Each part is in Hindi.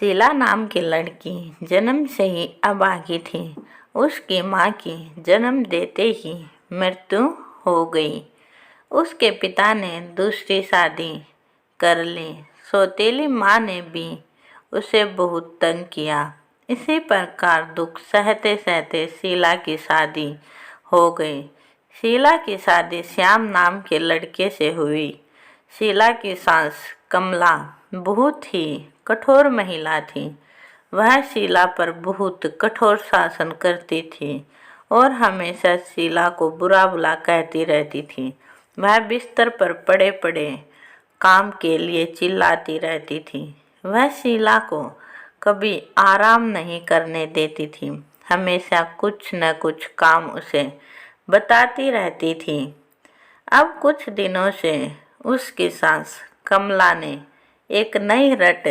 शीला नाम की लड़की जन्म से ही अभागी थी। उसकी माँ की जन्म देते ही मृत्यु हो गई। उसके पिता ने दूसरी शादी कर ली। सौतेली माँ ने भी उसे बहुत तंग किया। इसी प्रकार दुख सहते सहते शीला की शादी हो गई। शीला की शादी श्याम नाम के लड़के से हुई। शीला की सास कमला बहुत ही कठोर महिला थी। वह शीला पर बहुत कठोर शासन करती थी और हमेशा शीला को बुरा भला कहती रहती थी। वह बिस्तर पर पड़े पड़े काम के लिए चिल्लाती रहती थी। वह शीला को कभी आराम नहीं करने देती थी। हमेशा कुछ न कुछ काम उसे बताती रहती थी। अब कुछ दिनों से उसकी सास कमला ने एक नई रट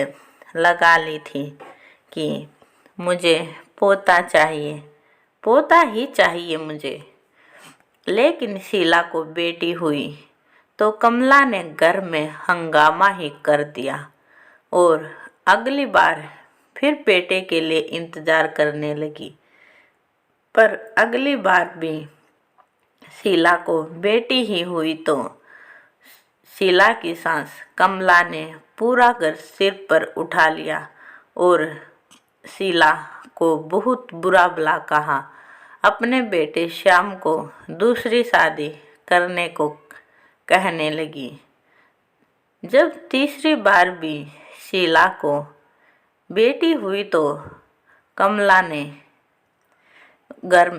लगा ली थी कि मुझे पोता चाहिए, पोता ही चाहिए मुझे। लेकिन शीला को बेटी हुई तो कमला ने घर में हंगामा ही कर दिया और अगली बार फिर बेटे के लिए इंतजार करने लगी। पर अगली बार भी शीला को बेटी ही हुई तो शीला की सास कमला ने पूरा घर सिर पर उठा लिया और शीला को बहुत बुरा भला कहा। अपने बेटे श्याम को दूसरी शादी करने को कहने लगी। जब तीसरी बार भी शीला को बेटी हुई तो कमला ने घर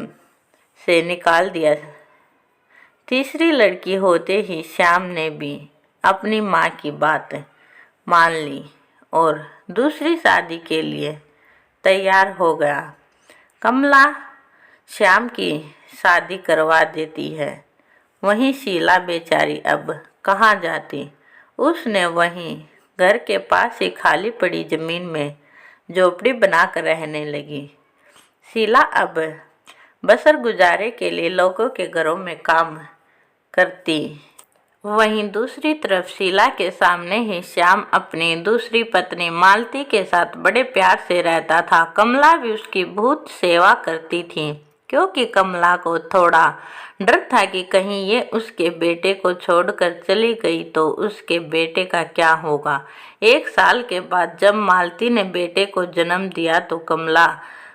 से निकाल दिया। तीसरी लड़की होते ही श्याम ने भी अपनी माँ की बात मान ली और दूसरी शादी के लिए तैयार हो गया। कमला श्याम की शादी करवा देती है। वहीं शीला बेचारी अब कहाँ जाती। उसने वहीं घर के पास ही खाली पड़ी जमीन में झोपड़ी बनाकर रहने लगी। शीला अब बसर गुजारे के लिए लोगों के घरों में काम करती। वहीं दूसरी तरफ शीला के सामने ही श्याम अपनी दूसरी पत्नी मालती के साथ बड़े प्यार से रहता था। कमला भी उसकी बहुत सेवा करती थी क्योंकि कमला को थोड़ा डर था कि कहीं ये उसके बेटे को छोड़कर चली गई तो उसके बेटे का क्या होगा। 1 साल के बाद जब मालती ने बेटे को जन्म दिया तो कमला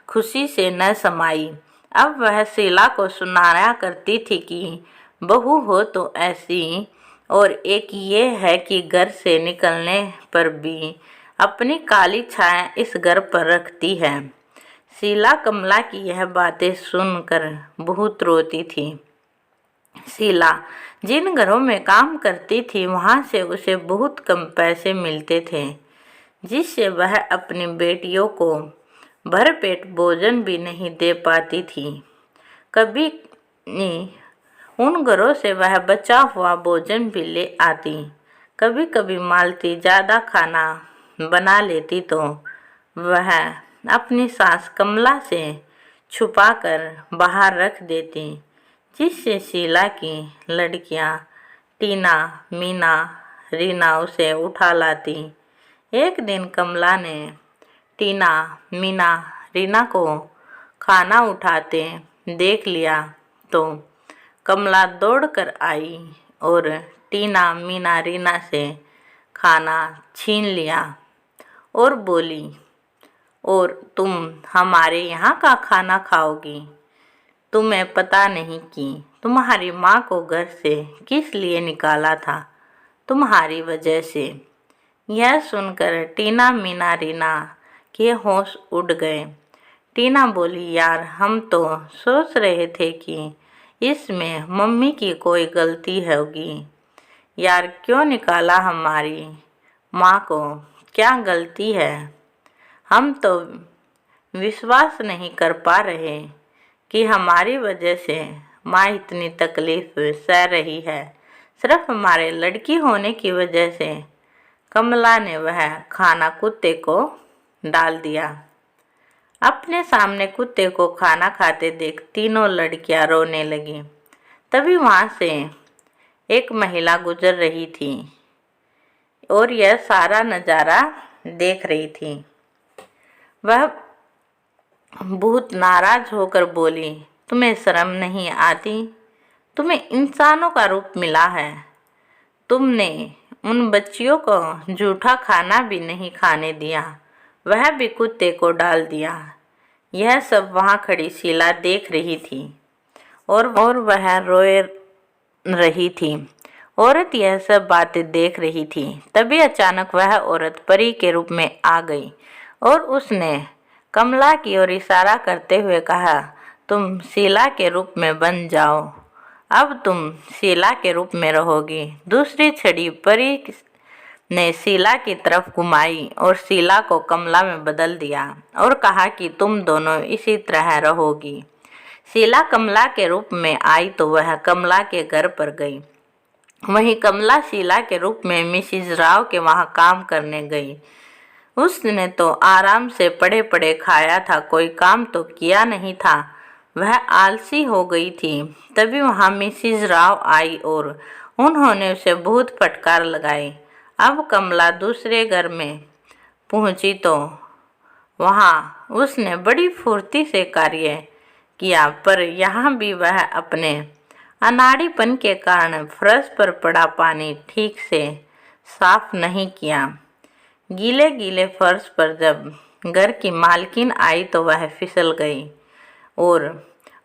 खुशी से न समाई। अब वह शीला को सुनाया करती थी कि बहू हो तो ऐसी, और एक ये है कि घर से निकलने पर भी अपनी काली छाया इस घर पर रखती है। शीला कमला की यह बातें सुनकर बहुत रोती थी। शीला जिन घरों में काम करती थी वहाँ से उसे बहुत कम पैसे मिलते थे जिससे वह अपनी बेटियों को भरपेट भोजन भी नहीं दे पाती थी। कभी उन घरों से वह बचा हुआ भोजन भी ले आती। कभी कभी मालती ज़्यादा खाना बना लेती तो वह अपनी सास कमला से छुपाकर बाहर रख देती जिससे शीला की लड़कियां टीना, मीना, रीना उसे उठा लाती। एक दिन कमला ने टीना, मीना, रीना को खाना उठाते देख लिया तो कमला दौड़कर आई और टीना, मीना, रीना से खाना छीन लिया और बोली, और तुम हमारे यहाँ का खाना खाओगी? तुम्हें पता नहीं कि तुम्हारी माँ को घर से किस लिए निकाला था? तुम्हारी वजह से। यह सुनकर टीना, मीना, रीना के होश उड़ गए। टीना बोली, यार हम तो सोच रहे थे कि इसमें मम्मी की कोई गलती होगी। यार क्यों निकाला हमारी माँ को? क्या गलती है? हम तो विश्वास नहीं कर पा रहे कि हमारी वजह से माँ इतनी तकलीफ सह रही है, सिर्फ हमारे लड़की होने की वजह से। कमला ने वह खाना कुत्ते को डाल दिया। अपने सामने कुत्ते को खाना खाते देख तीनों लड़कियां रोने लगीं। तभी वहाँ से एक महिला गुजर रही थी और यह सारा नज़ारा देख रही थी। वह बहुत नाराज होकर बोली, तुम्हें शर्म नहीं आती? तुम्हें इंसानों का रूप मिला है। तुमने उन बच्चियों को जूठा खाना भी नहीं खाने दिया, वह भी कुत्ते को डाल दिया। यह सब वहाँ खड़ी शीला देख रही थी और वह रोए रही थी। औरत यह सब बातें देख रही थी। तभी अचानक वह औरत परी के रूप में आ गई और उसने कमला की ओर इशारा करते हुए कहा, तुम शीला के रूप में बन जाओ, अब तुम शीला के रूप में रहोगी। दूसरी छड़ी परी ने शीला की तरफ घुमाई और शीला को कमला में बदल दिया और कहा कि तुम दोनों इसी तरह रहोगी। शीला कमला के रूप में आई तो वह कमला के घर पर गई। वहीं कमला शीला के रूप में मिसिज राव के वहां काम करने गई। उसने तो आराम से पड़े पड़े खाया था, कोई काम तो किया नहीं था। वह आलसी हो गई थी। तभी वहां मिसिज राव आई और उन्होंने उसे बहुत फटकार लगाई। अब कमला दूसरे घर में पहुंची तो वहां उसने बड़ी फुर्ती से कार्य किया, पर यहाँ भी वह अपने अनाड़ीपन के कारण फर्श पर पड़ा पानी ठीक से साफ नहीं किया। गीले गीले फर्श पर जब घर की मालकिन आई तो वह फिसल गई और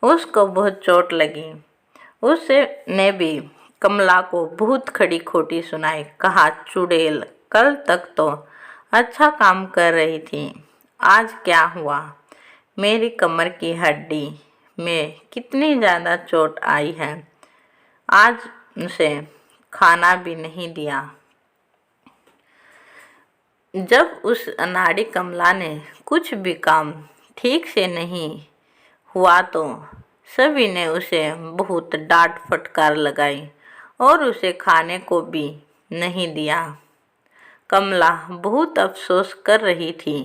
उसको बहुत चोट लगी। उसने भी कमला को बहुत खड़ी खोटी सुनाई। कहा, चुड़ैल, कल तक तो अच्छा काम कर रही थी, आज क्या हुआ? मेरी कमर की हड्डी में कितनी ज़्यादा चोट आई है, आज उसे खाना भी नहीं दिया। जब उस अनाड़ी कमला ने कुछ भी काम ठीक से नहीं हुआ तो सभी ने उसे बहुत डांट फटकार लगाई और उसे खाने को भी नहीं दिया। कमला बहुत अफसोस कर रही थी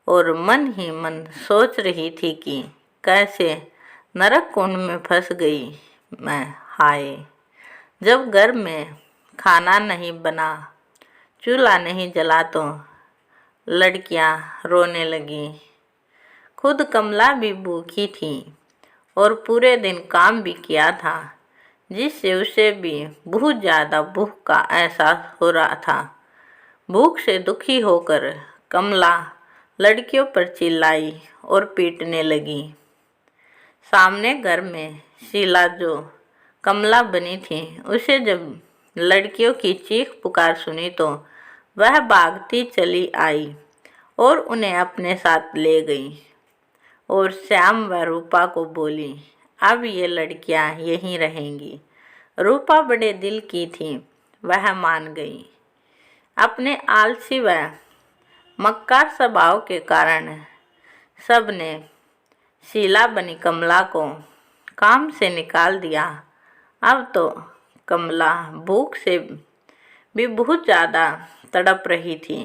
और मन ही मन सोच रही थी कि कैसे नरक कुंड में फंस गई मैं। हाय, जब घर में खाना नहीं बना, चूल्हा नहीं जला तो लड़कियां रोने लगी। खुद कमला भी भूखी थी और पूरे दिन काम भी किया था, जिससे उसे भी बहुत ज़्यादा भूख का एहसास हो रहा था। भूख से दुखी होकर कमला लड़कियों पर चिल्लाई और पीटने लगी। सामने घर में शीला जो कमला बनी थी, उसे जब लड़कियों की चीख पुकार सुनी तो वह भागती चली आई और उन्हें अपने साथ ले गई और श्याम व रूपा को बोली, अब ये लड़कियां यहीं रहेंगी। रूपा बड़े दिल की थी, वह मान गई। अपने आलसी व मक्कार स्वभाव के कारण सबने शीला बनी कमला को काम से निकाल दिया। अब तो कमला भूख से भी बहुत ज़्यादा तड़प रही थी।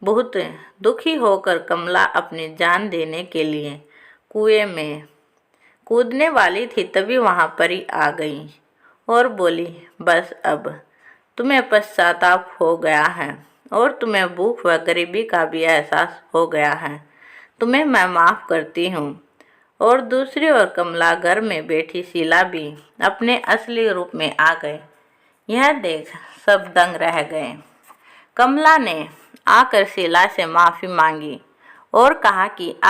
बहुत दुखी होकर कमला अपनी जान देने के लिए कुएं में कूदने वाली थी। तभी वहां परी आ गई और बोली, बस अब तुम्हें पश्चाताप हो गया है और तुम्हें भूख व गरीबी का भी एहसास हो गया है। तुम्हें मैं माफ़ करती हूँ। और दूसरी ओर कमला घर में बैठी शीला भी अपने असली रूप में आ गए। यह देख सब दंग रह गए। कमला ने आकर शीला से माफ़ी मांगी और कहा कि अब